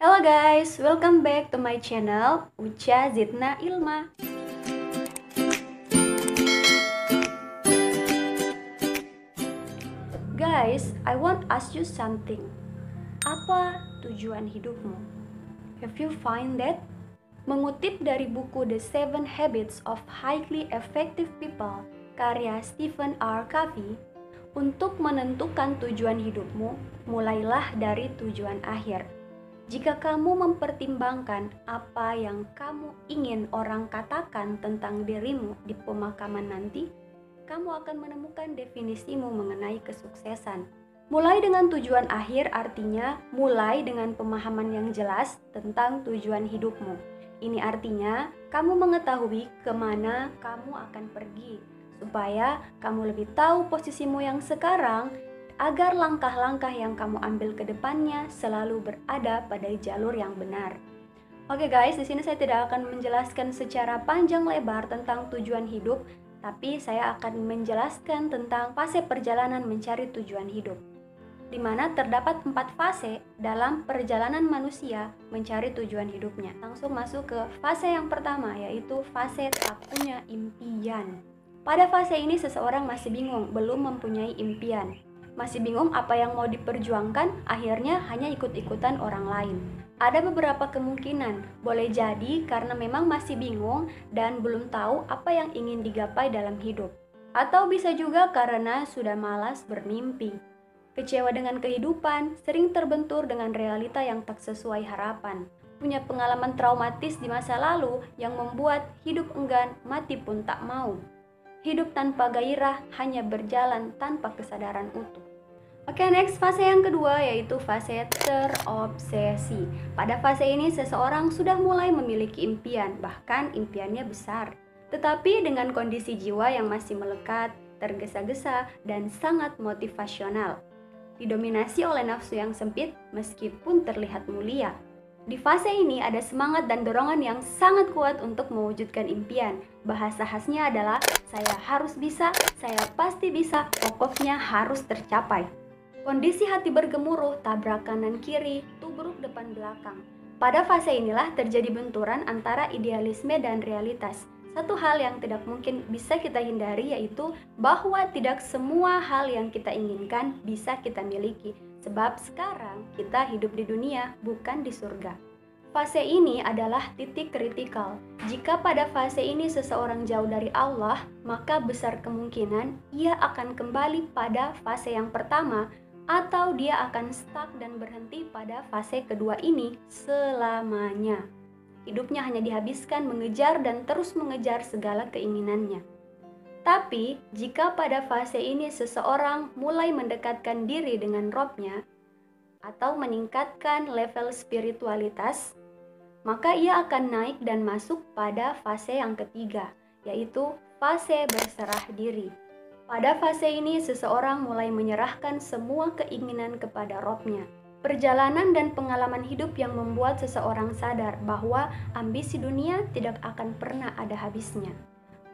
Hello guys, welcome back to my channel Uca Zidna Ilma. Guys, I want ask you something. Apa tujuan hidupmu? Have you find that? Mengutip dari buku The 7 Habits of Highly Effective People karya Stephen R. Covey, untuk menentukan tujuan hidupmu, mulailah dari tujuan akhir. Jika kamu mempertimbangkan apa yang kamu ingin orang katakan tentang dirimu di pemakaman nanti, kamu akan menemukan definisimu mengenai kesuksesan. Mulai dengan tujuan akhir artinya mulai dengan pemahaman yang jelas tentang tujuan hidupmu. Ini artinya kamu mengetahui kemana kamu akan pergi, supaya kamu lebih tahu posisimu yang sekarang, agar langkah-langkah yang kamu ambil ke depannya selalu berada pada jalur yang benar. Oke guys, di sini saya tidak akan menjelaskan secara panjang lebar tentang tujuan hidup, tapi saya akan menjelaskan tentang fase perjalanan mencari tujuan hidup, di mana terdapat 4 fase dalam perjalanan manusia mencari tujuan hidupnya. Langsung masuk ke fase yang pertama, yaitu fase tak punya impian. Pada fase ini seseorang masih bingung, belum mempunyai impian. Masih bingung apa yang mau diperjuangkan, akhirnya hanya ikut-ikutan orang lain. Ada beberapa kemungkinan, boleh jadi karena memang masih bingung dan belum tahu apa yang ingin digapai dalam hidup. Atau bisa juga karena sudah malas bermimpi. Kecewa dengan kehidupan, sering terbentur dengan realita yang tak sesuai harapan. Punya pengalaman traumatis di masa lalu yang membuat hidup enggan, mati pun tak mau. Hidup tanpa gairah, hanya berjalan tanpa kesadaran utuh. Oke, next fase yang kedua yaitu fase terobsesi. Pada fase ini seseorang sudah mulai memiliki impian, bahkan impiannya besar. Tetapi dengan kondisi jiwa yang masih melekat, tergesa-gesa, dan sangat motivasional. Didominasi oleh nafsu yang sempit meskipun terlihat mulia. Di fase ini ada semangat dan dorongan yang sangat kuat untuk mewujudkan impian. Bahasa khasnya adalah saya harus bisa, saya pasti bisa, pokoknya harus tercapai. Kondisi hati bergemuruh, tabrak kanan kiri, tubruk depan belakang. Pada fase inilah terjadi benturan antara idealisme dan realitas. Satu hal yang tidak mungkin bisa kita hindari yaitu bahwa tidak semua hal yang kita inginkan bisa kita miliki. Sebab sekarang kita hidup di dunia, bukan di surga. Fase ini adalah titik kritikal. Jika pada fase ini seseorang jauh dari Allah, maka besar kemungkinan ia akan kembali pada fase yang pertama, atau dia akan stuck dan berhenti pada fase kedua ini selamanya. Hidupnya hanya dihabiskan mengejar dan terus mengejar segala keinginannya. Tapi, jika pada fase ini seseorang mulai mendekatkan diri dengan Robnya atau meningkatkan level spiritualitas, maka ia akan naik dan masuk pada fase yang ketiga, yaitu fase berserah diri. Pada fase ini, seseorang mulai menyerahkan semua keinginan kepada Robnya. Perjalanan dan pengalaman hidup yang membuat seseorang sadar bahwa ambisi dunia tidak akan pernah ada habisnya.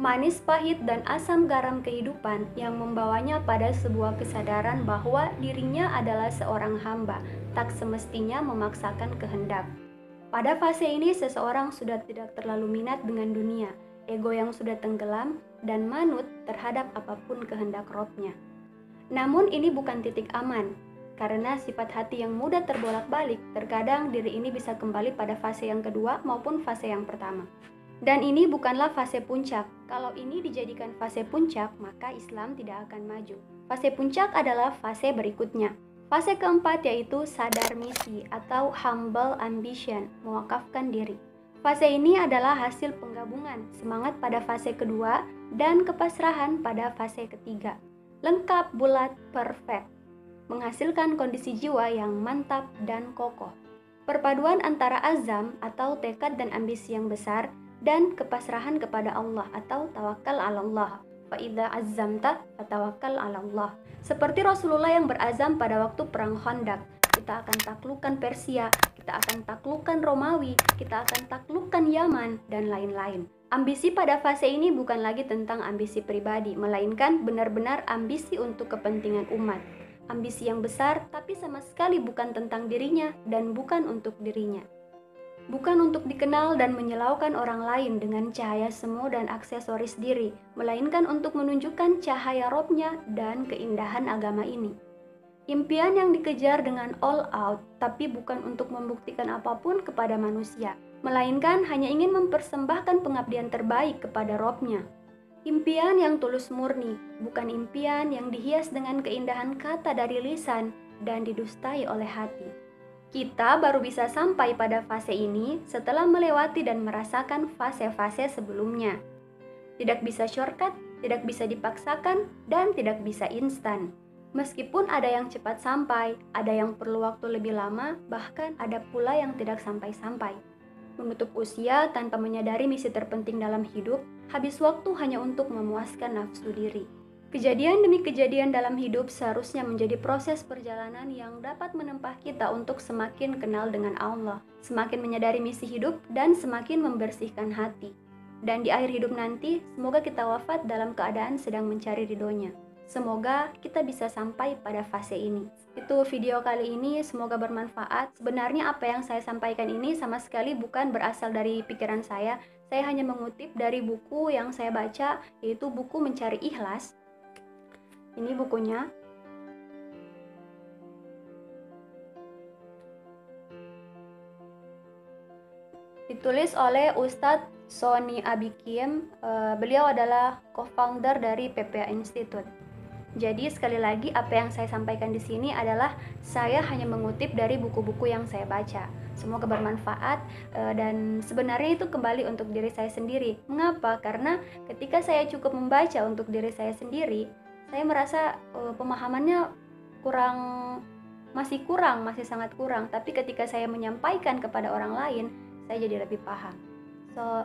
Manis, pahit, dan asam garam kehidupan yang membawanya pada sebuah kesadaran bahwa dirinya adalah seorang hamba, tak semestinya memaksakan kehendak. Pada fase ini, seseorang sudah tidak terlalu minat dengan dunia, ego yang sudah tenggelam, dan manut terhadap apapun kehendak Robnya. Namun ini bukan titik aman, karena sifat hati yang mudah terbolak-balik, terkadang diri ini bisa kembali pada fase yang kedua maupun fase yang pertama. Dan ini bukanlah fase puncak. Kalau ini dijadikan fase puncak, maka Islam tidak akan maju. Fase puncak adalah fase berikutnya. Fase keempat yaitu sadar misi atau humble ambition, mewakafkan diri. Fase ini adalah hasil penggabungan semangat pada fase kedua dan kepasrahan pada fase ketiga. Lengkap, bulat, perfect. Menghasilkan kondisi jiwa yang mantap dan kokoh. Perpaduan antara azam atau tekad dan ambisi yang besar dan kepasrahan kepada Allah atau tawakal 'ala Allah. Fa idza azzamta fatawakkal 'ala Allah. Seperti Rasulullah yang berazam pada waktu perang Khandaq. Kita akan taklukkan Persia, kita akan taklukkan Romawi, kita akan taklukkan Yaman, dan lain-lain. Ambisi pada fase ini bukan lagi tentang ambisi pribadi, melainkan benar-benar ambisi untuk kepentingan umat. ambisi yang besar, tapi sama sekali bukan tentang dirinya dan bukan untuk dirinya. Bukan untuk dikenal dan menyilaukan orang lain dengan cahaya semu dan aksesoris diri, melainkan untuk menunjukkan cahaya rohnya dan keindahan agama ini. Impian yang dikejar dengan all out, tapi bukan untuk membuktikan apapun kepada manusia, melainkan hanya ingin mempersembahkan pengabdian terbaik kepada rohnya. Impian yang tulus murni, bukan impian yang dihias dengan keindahan kata dari lisan dan didustai oleh hati. Kita baru bisa sampai pada fase ini setelah melewati dan merasakan fase-fase sebelumnya. Tidak bisa shortcut, tidak bisa dipaksakan, dan tidak bisa instan. Meskipun ada yang cepat sampai, ada yang perlu waktu lebih lama, bahkan ada pula yang tidak sampai-sampai. Menutup usia tanpa menyadari misi terpenting dalam hidup, habis waktu hanya untuk memuaskan nafsu diri. Kejadian demi kejadian dalam hidup seharusnya menjadi proses perjalanan yang dapat menempa kita untuk semakin kenal dengan Allah, semakin menyadari misi hidup, dan semakin membersihkan hati. Dan di akhir hidup nanti, semoga kita wafat dalam keadaan sedang mencari ridhonya. Semoga kita bisa sampai pada fase ini. Itu video kali ini, semoga bermanfaat. Sebenarnya apa yang saya sampaikan ini sama sekali bukan berasal dari pikiran saya. Saya hanya mengutip dari buku yang saya baca, yaitu buku Mencari Ikhlas. Ini bukunya. Ditulis oleh Ustadz Sony Abikiem. Beliau adalah co-founder dari PPA Institute. Jadi sekali lagi apa yang saya sampaikan di sini adalah saya hanya mengutip dari buku-buku yang saya baca. Semoga bermanfaat, dan sebenarnya itu kembali untuk diri saya sendiri. Mengapa? Karena ketika saya cukup membaca untuk diri saya sendiri, saya merasa pemahamannya masih sangat kurang. Tapi ketika saya menyampaikan kepada orang lain, saya jadi lebih paham. So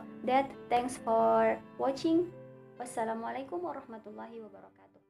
thanks for watching. Wassalamualaikum warahmatullahi wabarakatuh.